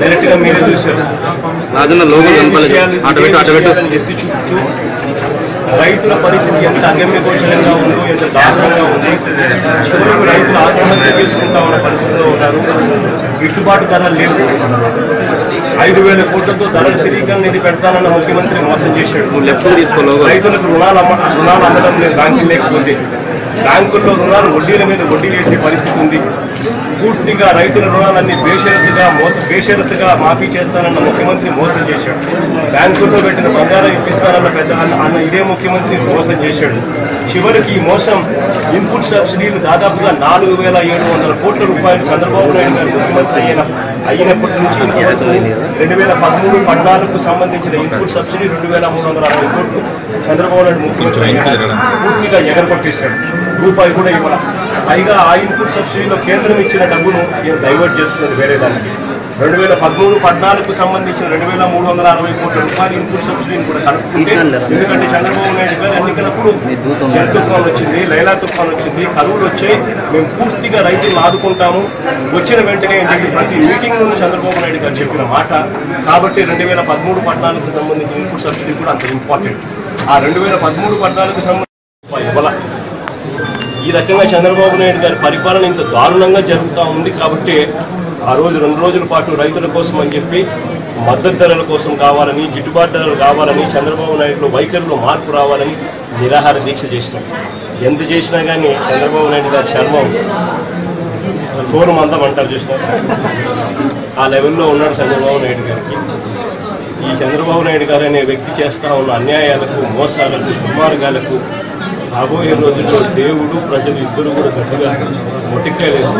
Direct గా మీరే చూశారు. ఎత్తి చూపుతూ రైతుల పరిస్థితి ఎంత అగమ్యగోచరంగా ఉందో, ఎంత దారుణంగా ఉంది. చివరికి రైతులు ఆత్మహత్య చేసుకుంటా ఉన్న పరిస్థితిలో ఉన్నారు. గిట్టుబాటు ధరలు లేవు. 5,000 కోట్లతో ధరల స్థిరీకరణ నిధి పెడతానన్న ముఖ్యమంత్రి మోసం చేశాడు. రైతులకు రుణాలు అందడం లేదు. బ్యాంకులు లేకపోతే బ్యాంకుల్లో రుణాలు వడ్డీల మీద వడ్డీలు వేసే పరిస్థితి ఉంది. పూర్తిగా రైతుల రుణాలన్నీ బేషరతుగా మాఫీ చేస్తానన్న ముఖ్యమంత్రి మోసం చేశాడు. బ్యాంకుల్లో పెట్టిన బంగారం ఇప్పిస్తానన్న ఇదే ముఖ్యమంత్రి మోసం చేశాడు. చివరికి ఈ మోసం ఇన్పుట్ సబ్సిడీలు దాదాపుగా 4,700 కోట్ల రూపాయలు చంద్రబాబు నాయుడు గారు ముఖ్యమంత్రి అయినప్పటి నుంచి ఇంతవరకు 2013-14కు సంబంధించిన ఇన్పుట్ సబ్సిడీ 2,360 కోట్లు చంద్రబాబు నాయుడు ముఖ్యమంత్రి పూర్తిగా ఎగరగొట్టేశాడు. రూపాయి కూడా ఇవ్వాలి. పైగా ఆ ఇన్పుట్ సబ్సిడీలో కేంద్రం ఇచ్చిన డబ్బును డైవర్ట్ చేసుకున్నది వేరే దానికి. 2013-14కు సంబంధించిన 2,360 కోట్ల రూపాయలు ఇన్పుట్ సబ్సిడీని కూడా కలుపుకుంటే, ఎందుకంటే చంద్రబాబు నాయుడు గారు ఎన్నికలప్పుడు జల్ తుఫాన్ వచ్చింది, లైలా తుఫాన్ వచ్చింది, కరువులు వచ్చాయి, మేము పూర్తిగా రైతులను ఆదుకుంటాము వచ్చిన వెంటనే అని చెప్పి ప్రతి మీటింగ్లోనూ చంద్రబాబు నాయుడు గారు చెప్పిన మాట. కాబట్టి 2013-14కు సంబంధించిన ఇన్పుట్ సబ్సిడీ కూడా అంత ఇంపార్టెంట్. ఆ 2013-14కు సంబంధించిన ఇవ్వాల. ఈ రకంగా చంద్రబాబు నాయుడు గారి పరిపాలన ఇంత దారుణంగా జరుగుతూ ఉంది. కాబట్టి ఆ రోజు 2 రోజుల పాటు రైతుల కోసం అని చెప్పి మద్దతు ధరల కోసం కావాలని, గిట్టుబాటు ధరలు కావాలని, చంద్రబాబు నాయుడులో వైఖరిలో మార్పు రావాలని నిరాహార దీక్ష చేసినాం. ఎంత చేసినా కానీ చంద్రబాబు నాయుడు గారి చర్మం తోరు మందం అంటారు చూసినా, ఆ లెవెల్లో ఉన్నాడు చంద్రబాబు నాయుడు గారికి. ఈ చంద్రబాబు నాయుడు గారు అనే వ్యక్తి చేస్తూ ఉన్న అన్యాయాలకు, మోసాలకు, దుర్మార్గాలకు రాబోయే రోజుల్లో దేవుడు ప్రజలు ఇద్దరు కూడా గట్టిగా మొటిక్కలేదు.